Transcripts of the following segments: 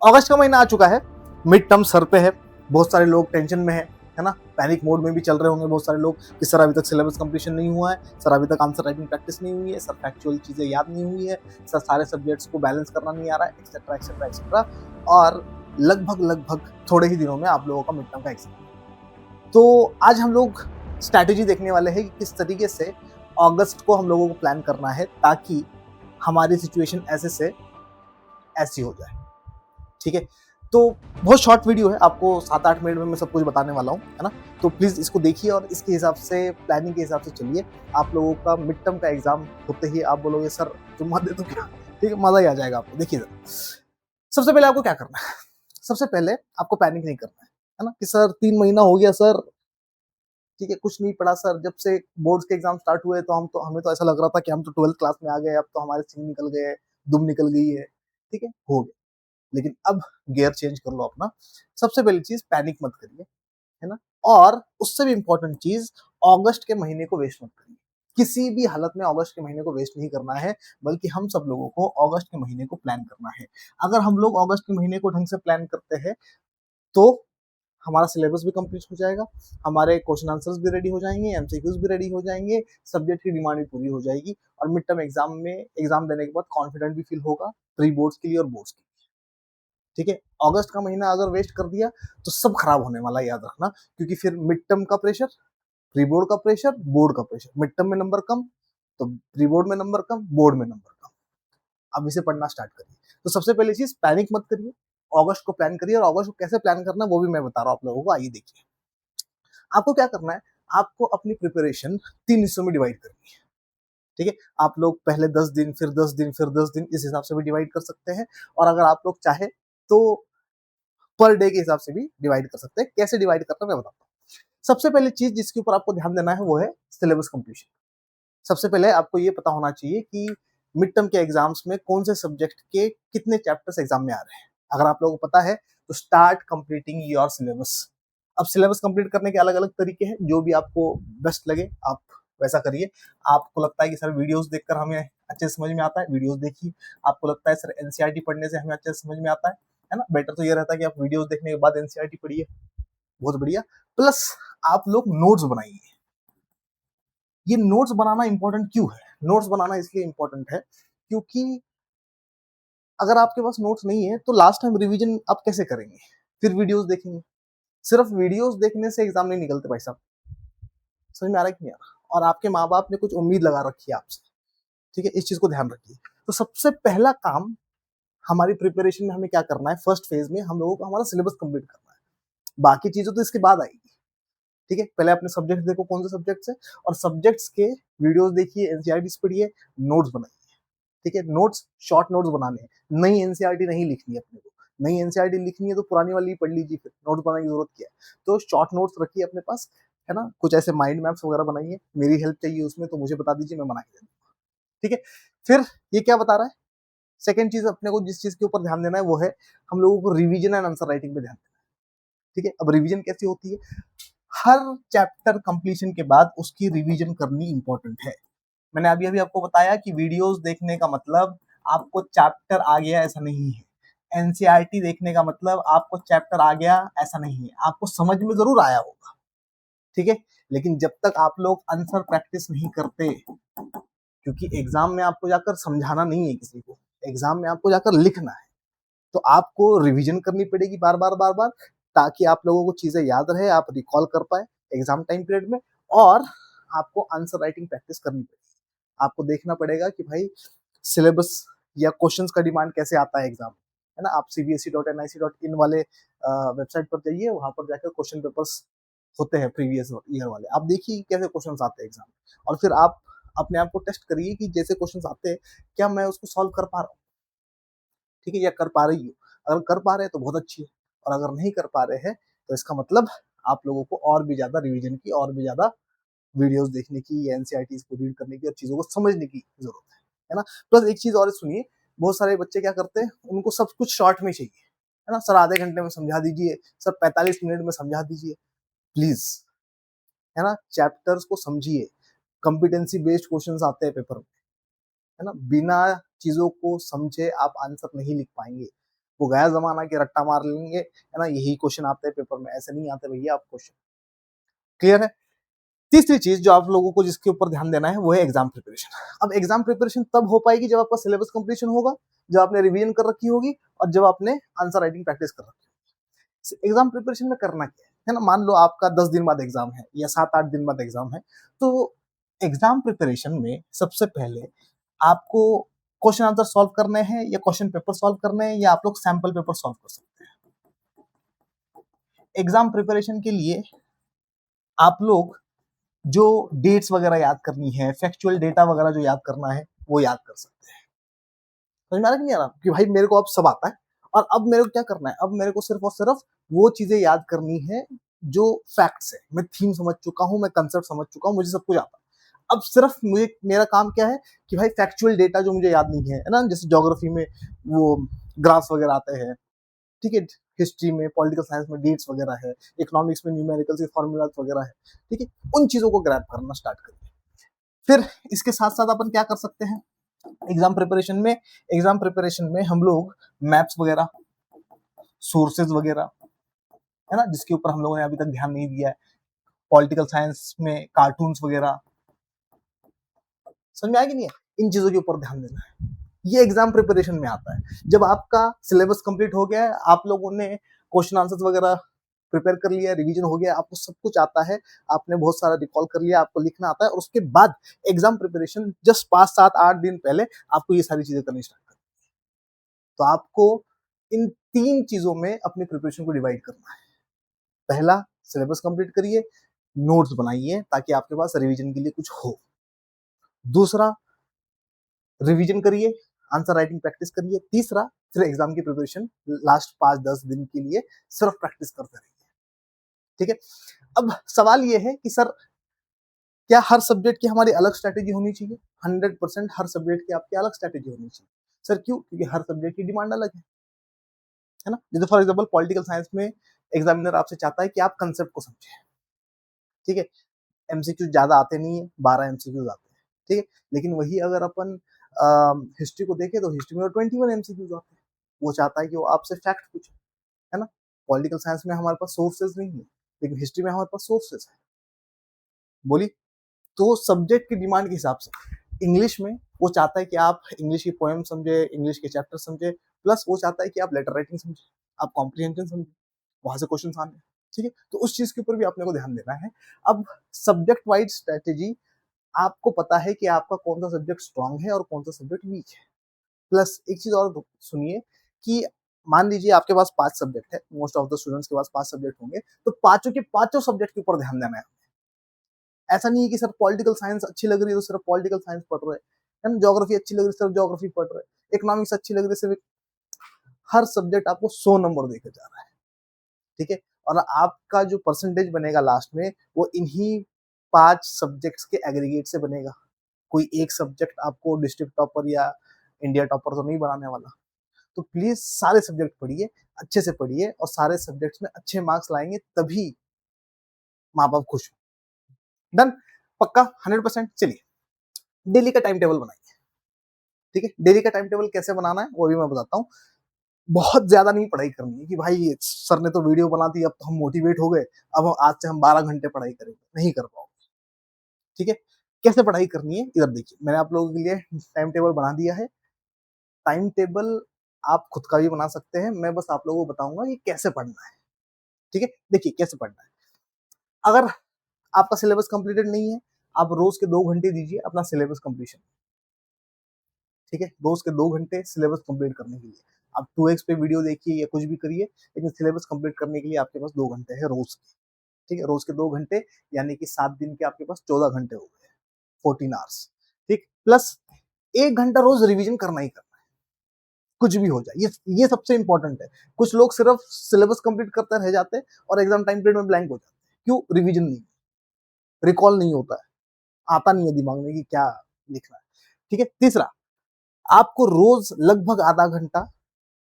अगस्त का महीना आ चुका है, मिड टर्म सर पे है, बहुत सारे लोग टेंशन में है ना, पैनिक मोड में भी चल रहे होंगे बहुत सारे लोग कि सर अभी तक सिलेबस कंप्लीशन नहीं हुआ है, सर अभी तक आंसर राइटिंग प्रैक्टिस नहीं हुई है, सर फैक्चुअल चीजें याद नहीं हुई है, सर सारे सब्जेक्ट्स को बैलेंस करना नहीं आ रहा है, एक्सेट्रा एक्सेट्रा एक्सेट्रा। और लगभग थोड़े ही दिनों में आप लोगों का मिड टर्म का एग्जाम। तो आज हम लोग स्ट्रैटेजी देखने वाले हैं कि किस तरीके से अगस्त को हम लोगों को प्लान करना है ताकि हमारी सिचुएशन ऐसे से ऐसी हो जाए। ठीक है, तो बहुत शॉर्ट वीडियो है, आपको 7-8 मिनट में मैं सब कुछ बताने वाला हूँ, है ना। तो प्लीज इसको देखिए और इसके हिसाब से प्लानिंग के हिसाब से चलिए। आप लोगों का मिड टर्म का एग्जाम होते ही आप बोलोगे सर जुम्मा दे दो क्या, ठीक है, मजा ही आ जाएगा आपको। देखिए सबसे पहले आपको क्या करना है, सबसे पहले आपको पैनिक नहीं करना है ना, कि सर 3 महीना हो गया सर, ठीक है, कुछ नहीं पढ़ा सर, जब से बोर्ड्स के एग्जाम स्टार्ट हुए तो हमें तो ऐसा लग रहा था कि हम तो 12th क्लास में आ गए, अब तो हमारे सीन निकल गए, दुम निकल गई है, ठीक है, हो गया। लेकिन अब गियर चेंज कर लो अपना। सबसे पहली चीज पैनिक मत करिए, है ना। और उससे भी इंपॉर्टेंट चीज, अगस्त के महीने को वेस्ट मत करिए। किसी भी हालत में अगस्त के महीने को वेस्ट नहीं करना है, बल्कि हम सब लोगों को अगस्त के महीने को प्लान करना है। अगर हम लोग अगस्त के महीने को ढंग से प्लान करते हैं तो हमारा सिलेबस भी कंप्लीट हो जाएगा, हमारे क्वेश्चन आंसर्स भी रेडी हो जाएंगे, एमसीक्यूज भी रेडी हो जाएंगे, सब्जेक्ट की डिमांड भी पूरी हो जाएगी, और मिड टर्म एग्जाम में एग्जाम देने के बाद कॉन्फिडेंट भी फील होगा, प्री बोर्ड्स के लिए और बोर्ड्स के लिए। ठीक है, अगस्त का महीना अगर वेस्ट कर दिया तो सब खराब होने वाला, याद रखना। क्योंकि फिर मिड टर्म का प्रेशर, प्री बोर्ड का प्रेशर, बोर्ड का प्रेशर, मिड टर्म में नंबर कम तो प्री बोर्ड में नंबर कम, बोर्ड में नंबर कम। अब इसे पढ़ना स्टार्ट करिए। तो सबसे पहली चीज पैनिक मत करिए, अगस्त को प्लान करिए, और अगस्त को कैसे प्लान करना है वो भी मैं बता रहा हूँ आप लोगों को। आइए देखिए, आपको क्या करना है, आपको अपनी प्रिपरेशन 3 हिस्सों में डिवाइड करनी है। ठीक है, आप लोग पहले 10 दिन, फिर 10 दिन, फिर 10 दिन, इस हिसाब से भी डिवाइड कर सकते हैं। और अगर आप लोग चाहे तो पर डे के हिसाब से भी डिवाइड कर सकते हैं। कैसे डिवाइड करना मैं बताता हूँ। सबसे पहली चीज जिसके ऊपर आपको ध्यान देना है वो है सिलेबस कंप्लीशन। सबसे पहले आपको ये पता होना चाहिए कि मिड टर्म के एग्जाम्स में कौन से सब्जेक्ट के कितने चैप्टर्स एग्जाम में आ रहे हैं। अगर आप लोगों को पता है तो स्टार्ट कंप्लीटिंग योर सिलेबस। अब सिलेबस कंप्लीट करने के अलग अलग तरीके हैं, जो भी आपको बेस्ट लगे आप वैसा करिए। आपको लगता है कि सर वीडियोस देखकर हमें अच्छे से समझ में आता है, वीडियोस देखिए। आपको लगता है सर एनसीईआरटी पढ़ने से हमें अच्छे से समझ में आता है ना, बेटर तो ये रहता है कि आप वीडियोस देखने के बाद एनसीईआरटी पढ़िए, बहुत बढ़िया। प्लस आप लोग नोट्स बनाइए। ये नोट्स बनाना इंपॉर्टेंट क्यों है, नोट्स बनाना इसलिए इंपॉर्टेंट है क्योंकि अगर आपके पास नोट्स नहीं है तो लास्ट टाइम रिवीजन आप कैसे करेंगे, फिर वीडियोस देखेंगे। सिर्फ वीडियोस देखने से एग्जाम नहीं निकलते भाई साहब, समझ में आ रहा है कि नहीं आ रहा। और आपके माँ बाप ने कुछ उम्मीद लगा रखी है आपसे, ठीक है, इस चीज को ध्यान रखिए। तो सबसे पहला काम हमारी प्रिपरेशन में हमें क्या करना है, फर्स्ट फेज में हम लोगों को हमारा सिलेबस कंप्लीट करना है। बाकी चीजें तो इसके बाद आएगी। ठीक है, पहले अपने सब्जेक्ट देखो कौन से सब्जेक्ट्स है, और सब्जेक्ट्स के वीडियोस देखिए, एनसीईआरटी पढ़िए, नोट्स बनाइए। ठीक है, नोट्स शॉर्ट नोट्स बनाने हैं, नई एनसीईआरटी नहीं लिखनी है अपने को। नई एनसीईआरटी लिखनी है तो पुरानी वाली पढ़ लीजिए, फिर नोट्स बनाने की जरूरत क्या है। तो शॉर्ट नोट्स रखिए अपने पास, है ना। कुछ ऐसे माइंड मैप्स वगैरह बनाइए, मेरी हेल्प चाहिए उसमें तो मुझे बता दीजिए, मैं बना के दे दूंगा। ठीक है, फिर ये क्या बता रहा है, सेकेंड चीज अपने को जिस चीज के ऊपर ध्यान देना है वो है हम लोगों को रिवीजन एंड आंसर राइटिंग पे ध्यान देना है। ठीक है, अब रिवीजन कैसी होती है, हर चैप्टर कंप्लीशन के बाद उसकी रिवीजन करनी इंपॉर्टेंट है। मैंने अभी अभी आपको बताया कि वीडियोस देखने का मतलब आपको चैप्टर आ गया ऐसा नहीं है, एनसीईआरटी देखने का मतलब आपको चैप्टर आ गया ऐसा नहीं है, आपको समझ में जरूर आया होगा। ठीक है, लेकिन जब तक आप लोग आंसर प्रैक्टिस नहीं करते, क्योंकि एग्जाम में आपको जाकर समझाना नहीं है किसी को, एग्जाम में आपको जाकर लिखना है, तो आपको रिवीजन करनी पड़ेगी बार बार बार बार, ताकि आप लोगों को चीजें याद रहे, आप रिकॉल कर पाए एग्जाम टाइम पीरियड में। और आपको आंसर राइटिंग प्रैक्टिस करनी पड़ेगी। आपको देखना पड़ेगा कि भाई सिलेबस या क्वेश्चंस का डिमांड कैसे आता है एग्जाम, है ना। आप cbse.nic.in वाले वेबसाइट पर जाइए, वहां पर जाकर क्वेश्चन पेपर्स होते हैं प्रीवियस ईयर वाले, आप देखिए कैसे क्वेश्चंस आते हैं एग्जाम में, और फिर आप अपने आप को टेस्ट करिए कि जैसे क्वेश्चंस आते हैं क्या मैं उसको सॉल्व कर पा रहा हूँ, ठीक है, या कर पा रही हो। अगर कर पा रहे हैं तो बहुत अच्छी है, और अगर नहीं कर पा रहे हैं तो इसका मतलब आप लोगों को और भी ज्यादा रिवीजन की, और भी ज्यादा वीडियोस देखने की, या एनसीईआरटी को रीड करने की और चीजों को समझने की जरूरत है ना। प्लस एक चीज और सुनिए, बहुत सारे बच्चे क्या करते हैं, उनको सब कुछ शॉर्ट में चाहिए, है ना। सर आधे घंटे में समझा दीजिए, सर 45 मिनट में समझा दीजिए, प्लीज, है ना। चैप्टर्स को समझिए, कॉम्पिटेंसी बेस्ड क्वेश्चंस आते हैं पेपर में, है ना। बिना चीजों को समझे आप आंसर नहीं लिख पाएंगे। वो गया जमाना कि रट्टा मार लेंगे, है ना, यही क्वेश्चन आते हैं पेपर में, ऐसे नहीं आते भैया आप क्वेश्चन। क्लियर है? तीसरी चीज जो आप लोगों को जिसके ऊपर ध्यान देना है वो है एग्जाम प्रिपरेशन। अब एग्जाम प्रिपरेशन तब हो पाएगी जब आपका सिलेबस कंप्लीशन होगा, जब आपने रिवीजन कर रखी होगी और जब आपने आंसर राइटिंग प्रैक्टिस कर रखी होगी। एग्जाम प्रिपरेशन में करना क्या है ना, मान लो आपका 10 दिन बाद एग्जाम है या 7-8 दिन बाद एग्जाम है, तो एग्जाम प्रिपरेशन में सबसे पहले आपको क्वेश्चन आंसर सॉल्व करने हैं या क्वेश्चन पेपर सॉल्व करने हैं या आप लोग सैंपल पेपर सॉल्व कर सकते हैं। एग्जाम प्रिपरेशन के लिए आप लोग जो डेट्स वगैरह याद करनी है, फैक्चुअल डेटा वगैरह जो याद करना है वो याद कर सकते हैं। समझ में आ रहा कि नहीं आ रहा कि भाई मेरे को अब सब आता है और अब मेरे को क्या करना है, अब मेरे को सिर्फ और सिर्फ वो चीजें याद करनी है जो फैक्ट्स है। मैं थीम समझ चुका हूं, मैं कंसेप्ट समझ चुका हूं, मुझे सब कुछ आता है। अब सिर्फ मुझे मेरा काम क्या है कि भाई फैक्चुअल डेटा जो मुझे याद नहीं है ना, जैसे ज्योग्राफी में वो ग्राफ्स वगैरह आते हैं, ठीक है, हिस्ट्री में, पॉलिटिकल साइंस में डेट्स वगैरह है, इकोनॉमिक्स में न्यूमेरिकल्स के फॉर्मूलाज वगैरह है, ठीक है, उन चीजों को ग्रैब करना स्टार्ट करिए। फिर इसके साथ साथ अपन क्या कर सकते हैं एग्जाम प्रिपरेशन में हम लोग मैप्स वगैरह, सोर्सेज वगैरह, है ना, जिसके ऊपर हम लोगों ने अभी तक ध्यान नहीं दिया है, पॉलिटिकल साइंस में कार्टून्स वगैरह, समझ में आएगी नहीं है, इन चीजों के ऊपर ध्यान देना है। ये एग्जाम प्रिपरेशन में आता है। जब आपका सिलेबस कंप्लीट हो गया है, आप लोगों ने क्वेश्चन आंसर्स वगैरह प्रिपेयर कर लिया, रिवीजन हो गया, आपको सब कुछ आता है, आपने बहुत सारा रिकॉल कर लिया, आपको लिखना आता है, और उसके बाद एग्जाम प्रिपरेशन जस्ट 5-7-8 दिन पहले आपको ये सारी चीजें करनी स्टार्ट करनी है। तो आपको इन 3 चीजों में अपनी प्रिपरेशन को डिवाइड करना है। पहला, सिलेबस कंप्लीट करिए, नोट्स बनाइए ताकि आपके पास रिवीजन के लिए कुछ हो। दूसरा, रिवीजन करिए, आंसर राइटिंग प्रैक्टिस करिए। तीसरा, फिर एग्जाम की प्रिपरेशन लास्ट 5-10 दिन के लिए सिर्फ प्रैक्टिस करते रहिए। ठीक है, अब सवाल ये है कि सर क्या हर सब्जेक्ट की हमारी अलग स्ट्रैटेजी होनी चाहिए? 100% हर सब्जेक्ट की आपकी अलग स्ट्रैटेजी होनी चाहिए। सर क्यों? क्योंकि हर सब्जेक्ट की डिमांड अलग है ना। जैसे फॉर एग्जाम्पल पॉलिटिकल साइंस में एग्जामिनर आपसे चाहता है कि आप कंसेप्ट को समझें, ठीक है, एमसीक्यू ज्यादा आते नहीं है, 12 एमसीक्यूज आते हैं, ठीक है, लेकिन वही अगर अपन हिस्ट्री को देखें तो हिस्ट्री में 21 एमसीक्यूज आते हैं। वो चाहता है कि वो आपसे फैक्ट पूछे, है ना। पॉलिटिकल साइंस में हमारे पास सोर्सेज नहीं है, लेकिन हिस्ट्री में हमारे पास सोर्सेज है। बोली तो सब्जेक्ट की डिमांड के हिसाब से इंग्लिश में वो चाहता है कि आप इंग्लिश की पोएम समझे, इंग्लिश के चैप्टर समझे, प्लस वो चाहता है कि आप लेटर राइटिंग समझे, आप कॉम्प्रिहेंशन समझे, वहां से क्वेश्चन आने, ठीक है। तो उस चीज के ऊपर भी आपने को ध्यान देना है। अब सब्जेक्ट वाइज स्ट्रेटेजी, आपको पता है कि आपका कौन सा सब्जेक्ट स्ट्रांग है और कौन सा सब्जेक्ट वीक है। प्लस एक चीज और सुनिए कि मान लीजिए आपके पास 5 सब्जेक्ट है, मोस्ट ऑफ द स्टूडेंट्स के पास 5 सब्जेक्ट होंगे, तो पांचों के पांचों सब्जेक्ट के ऊपर ध्यान देना है। ऐसा नहीं है कि सर पॉलिटिकल साइंस अच्छी लग रही है तो सिर्फ पॉलिटिकल साइंस पढ़ रहे हैं, ज्योग्राफी अच्छी लग रही है सिर्फ ज्योग्राफी पढ़ रहे हैं, इकोनॉमिक्स अच्छी लग रही है सिर्फ। हर सब्जेक्ट आपको 100 नंबर देके जा रहा है, ठीक है, और आपका जो परसेंटेज बनेगा लास्ट में वो इन्हीं 5 सब्जेक्ट्स के एग्रीगेट से बनेगा। कोई एक सब्जेक्ट आपको डिस्ट्रिक्ट टॉपर या इंडिया टॉपर तो नहीं बनाने वाला। तो प्लीज सारे सब्जेक्ट पढ़िए, अच्छे से पढ़िए, और सारे सब्जेक्ट्स में अच्छे मार्क्स लाएंगे तभी माँ बाप खुश हो। डन, पक्का 100%। चलिए डेली का टाइम टेबल बनाइए, ठीक है। डेली का टाइम टेबल कैसे बनाना है वो भी मैं बताता हूँ। बहुत ज्यादा नहीं पढ़ाई करनी है कि भाई सर ने तो वीडियो बना दी अब तो हम मोटिवेट हो गए, अब आज से हम 12 घंटे पढ़ाई करेंगे, नहीं कर पाओगे, ठीक है। कैसे पढ़ाई करनी है इधर देखिए, मैंने आप लोगों के लिए टाइम टेबल बना दिया है। टाइम टेबल आप खुद का भी बना सकते हैं, मैं बस आप लोगों को बताऊंगा कि कैसे पढ़ना है, ठीक है। देखिए कैसे पढ़ना है, अगर आपका सिलेबस कंप्लीटेड नहीं है, आप रोज के 2 घंटे दीजिए अपना सिलेबस कंप्लीशन, ठीक है, रोज के 2 घंटे सिलेबस कंप्लीट करने के लिए। आप 2x पे वीडियो देखिए या कुछ भी करिए, लेकिन सिलेबस कंप्लीट करने के लिए आपके पास 2 घंटे है रोज के, ठीक है। रोज के 2 घंटे यानी कि 7 दिन के आपके पास 14 घंटे हो गए, 14 आवर्स, ठीक। प्लस 1 घंटा रोज रिवीजन करना ही करना है, कुछ भी हो जाए, ये सबसे इंपॉर्टेंट है। कुछ लोग सिर्फ सिलेबस कंप्लीट करते रह जाते हैं और एग्जाम टाइम पीरियड में ब्लैंक हो जाते हैं। क्यों? रिवीजन नहीं, रिकॉल नहीं होता है, आता नहीं है दिमाग में कि क्या लिखना है, ठीक है। तीसरा, आपको रोज लगभग आधा घंटा,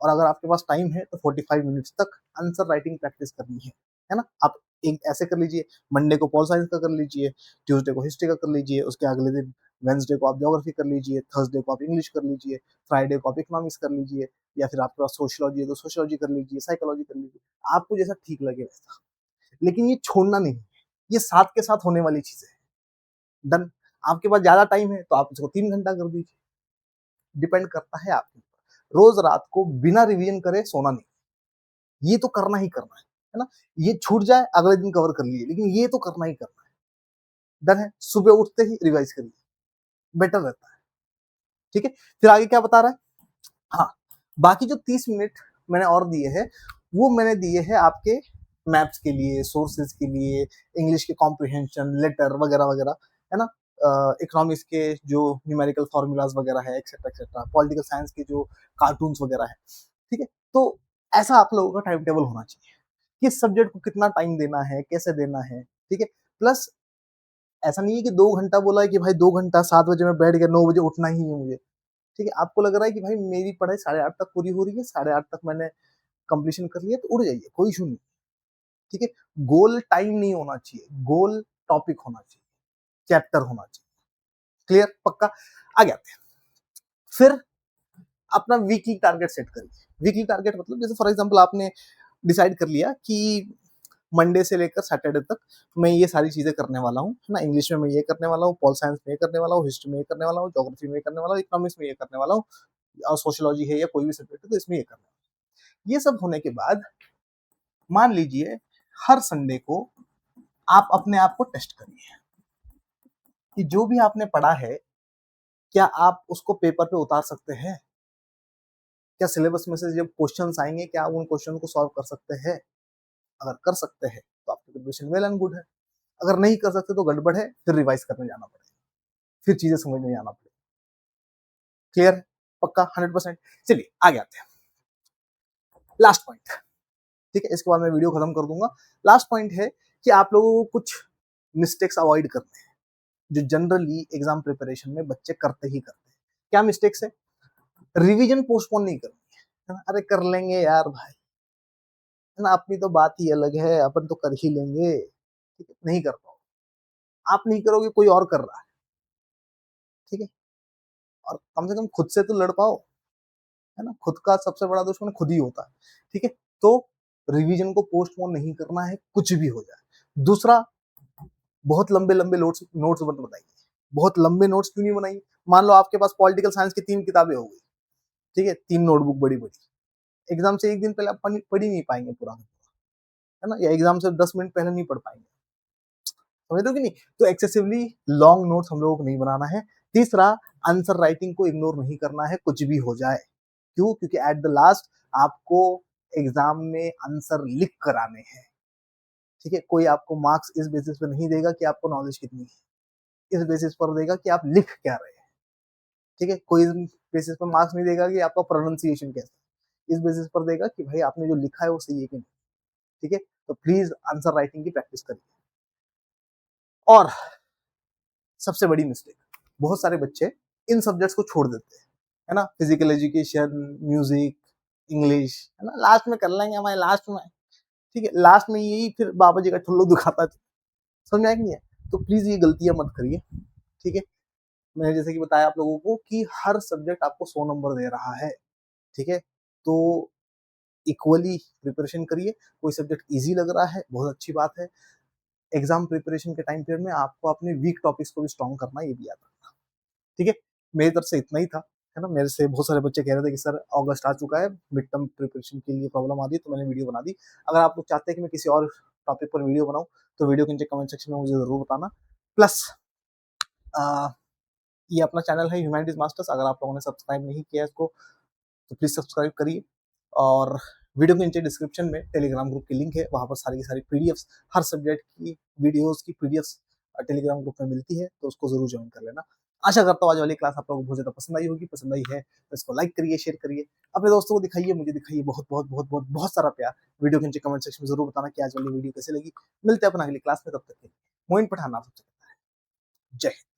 और अगर आपके पास टाइम है तो 45 मिनट्स तक आंसर राइटिंग प्रैक्टिस करनी है ना। आप एक ऐसे कर लीजिए, मंडे को पॉल साइंस का कर लीजिए, ट्यूसडे को हिस्ट्री का कर लीजिए, उसके अगले दिन वेंसडे को आप ज्योग्राफी कर लीजिए, थर्सडे को आप इंग्लिश कर लीजिए, फ्राइडे को आप इकोनॉमिक्स कर लीजिए, या फिर आपके पास सोशियोलॉजी है तो सोशियोलॉजी कर लीजिए, साइकोलॉजी कर लीजिए, आपको जैसा ठीक लगे वैसा। लेकिन ये छोड़ना नहीं है, ये साथ के साथ होने वाली चीजें हैं। डन। आपके पास ज्यादा टाइम है तो आप इसको 3 घंटा कर दीजिए, डिपेंड करता है आपके ऊपर। रोज रात को बिना रिवीजन करे सोना नहीं, ये तो करना ही करना है ना। ये छूट जाए अगले दिन कवर कर लीजिए, लेकिन ये तो करना ही करना है। डन है। सुबह उठते ही रिवाइज करिए, बेटर रहता है। ठीक है, फिर आगे क्या बता रहा है। हाँ, बाकी जो 30 मिनट मैंने और दिए हैं, वो मैंने दिए हैं आपके मैप्स के लिए, सोर्सेज के लिए, इंग्लिश के कॉम्प्रिहेंशन, लेटर वगैरह वगैरह, है ना। इकोनॉमिक्स के जो न्यूमेरिकल फॉर्मूलाज वगैरह है, एक्सेट्रा एक्सेट्रा, पॉलिटिकल साइंस के जो कार्टून्स वगैरह है। ठीक है, तो ऐसा आप लोगों का टाइम टेबल होना चाहिए, किस सब्जेक्ट को कितना टाइम देना है, कैसे देना है। ठीक है, प्लस ऐसा नहीं है कि 2 घंटा बोला है कि भाई 2 घंटा 7 बजे में बैठ गया, 9 बजे उठना ही है मुझे। ठीक है, आपको लग रहा है कि भाई मेरी पढ़ाई 8:30 तक पूरी हो रही है, 8:30 तक मैंने कंप्लीशन कर लिया, तो उड़ जाइए, कोई इशू नहीं। ठीक है, गोल टाइम नहीं होना चाहिए, गोल टॉपिक होना चाहिए, चैप्टर होना चाहिए। क्लियर, पक्का। आगे आते हैं। फिर अपना वीकली टारगेट सेट करिए। वीकली टारगेट मतलब जैसे फॉर एग्जांपल आपने डिसाइड कर लिया कि मंडे से लेकर सैटरडे तक मैं ये सारी चीजें करने वाला हूँ, है ना। इंग्लिश में मैं ये करने वाला हूँ, पॉल साइंस में ये करने वाला हूँ, हिस्ट्री में ये करने वाला हूँ, ज्योग्राफी में ये करने वाला हूँ, इकोनॉमिक्स में ये करने वाला हूँ, और सोशियोलॉजी है या कोई भी सब्जेक्ट है तो इसमें ये करना है। ये सब होने के बाद मान लीजिए हर संडे को आप अपने आप को टेस्ट करिए कि जो भी आपने पढ़ा है क्या आप उसको पेपर पे उतार सकते हैं। क्या सिलेबस में से जब क्वेश्चंस आएंगे क्या आप उन क्वेश्चन को सॉल्व कर सकते हैं। अगर कर सकते हैं तो आपकी प्रिपरेशन वेल एंड गुड है। अगर नहीं कर सकते तो गड़बड़ है, फिर रिवाइज करने जाना पड़ेगा, फिर चीजें समझने जाना पड़ेगा। क्लियर है, पक्का 100%। चलिए आगे आते हैं, लास्ट पॉइंट। ठीक है, इसके बाद मैं वीडियो खत्म कर दूंगा। लास्ट पॉइंट है कि आप लोगों को कुछ मिस्टेक्स अवॉइड करने हैं जो जनरली एग्जाम प्रिपरेशन में बच्चे करते ही करते हैं। क्या मिस्टेक्स है। रिवीजन पोस्टपोन नहीं करनी है ना, अरे कर लेंगे यार भाई, है ना, अपनी तो बात ही अलग है, अपन तो कर ही लेंगे। ठीक है, नहीं कर पाओ, आप नहीं करोगे कोई और कर रहा है। ठीक है, और कम से कम खुद से तो लड़ पाओ, है ना, खुद का सबसे बड़ा दुश्मन खुद ही होता है। ठीक है, तो रिवीजन को पोस्टपोन नहीं करना है, कुछ भी हो जाए। दूसरा, बहुत लंबे लंबे नोट्स नोट्स मत बनाइए। बहुत लंबे नोट्स क्यों नहीं बनाइए। मान लो आपके पास पॉलिटिकल साइंस की 3 किताबें हो गई, ठीक है, 3 नोटबुक बड़ी बड़ी, एग्जाम से एक दिन पहले आप पढ़ ही नहीं पाएंगे पूरा, है ना, या एग्जाम से 10 मिनट पहले नहीं पढ़ पाएंगे, समझ रहे हो कि नहीं। तो एक्सेसिवली लॉन्ग नोट्स हम लोगों को नहीं बनाना है। तीसरा, आंसर राइटिंग को इग्नोर नहीं करना है, कुछ भी हो जाए। क्यों, क्योंकि एट द लास्ट आपको एग्जाम में आंसर लिख कर आने हैं। ठीक है, कोई आपको मार्क्स इस बेसिस पे नहीं देगा कि आपको नॉलेज कितनी है, इस बेसिस पर देगा कि आप लिख क्या रहे हैं। ठीक है, कोई इस बेसिस पर मार्क्स नहीं देगा कि आपका प्रोनाउंसिएशन कैसा है, इस बेसिस पर देगा कि भाई आपने जो लिखा है वो सही है कि नहीं। ठीक है, तो प्लीज आंसर राइटिंग की प्रैक्टिस करिए। और सबसे बड़ी मिस्टेक, बहुत सारे बच्चे इन सब्जेक्ट्स को छोड़ देते हैं, है ना, फिजिकल एजुकेशन, म्यूजिक, इंग्लिश, है ना, लास्ट में कर लेंगे हमारे लास्ट में। ठीक है, लास्ट में यही फिर बाबा जी का ठुल्लू दुखाता है, समझ में आया कि नहीं है। तो प्लीज ये गलतियां मत करिए। ठीक है, मैंने जैसे कि बताया आप लोगों को कि हर सब्जेक्ट आपको 100 नंबर दे रहा है। ठीक है, तो इक्वली प्रिपरेशन करिए। कोई सब्जेक्ट इजी लग रहा है बहुत अच्छी बात है। एग्जाम प्रिपरेशन के टाइम पीरियड में आपको अपने वीक टॉपिक्स को भी स्ट्रॉन्ग करना, ये भी याद रखना। ठीक है, मेरी तरफ से इतना ही था, है ना। मेरे से बहुत सारे बच्चे कह रहे थे कि सर अगस्त आ चुका है, मिड टर्म प्रिपरेशन के लिए प्रॉब्लम आ रही है, तो मैंने वीडियो बना दी। अगर आप लोग चाहते हैं कि मैं किसी और टॉपिक पर वीडियो बनाऊं तो वीडियो के नीचे कमेंट सेक्शन में मुझे जरूर बताना। प्लस ये अपना चैनल है ह्यूमैनिटीज मास्टर्स, अगर आप लोगों ने सब्सक्राइब नहीं किया इसको तो प्लीज सब्सक्राइब करिए। और वीडियो के नीचे डिस्क्रिप्शन में टेलीग्राम ग्रुप की लिंक है, वहां पर सारी की सारी पीडीएफ्स, हर सब्जेक्ट की वीडियोस की पीडीएफ्स टेलीग्राम ग्रुप में मिलती है, तो उसको जरूर ज्वाइन कर लेना। आशा करता हूँ आज वाली क्लास आप लोगों को बहुत ज्यादा पसंद आई होगी। पसंद आई है तो इसको लाइक करिए, शेयर करिए, अपने दोस्तों को दिखाइए, मुझे दिखाइए बहुत बहुत बहुत बहुत बहुत सारा प्यार। वीडियो के नीचे कमेंट सेक्शन में जरूर बताना कि आज वाली वीडियो कैसे लगी। मिलते हैं अपन अगली क्लास में, तब तक के लिए मोइन पठान आप सबसे। जय हिंद।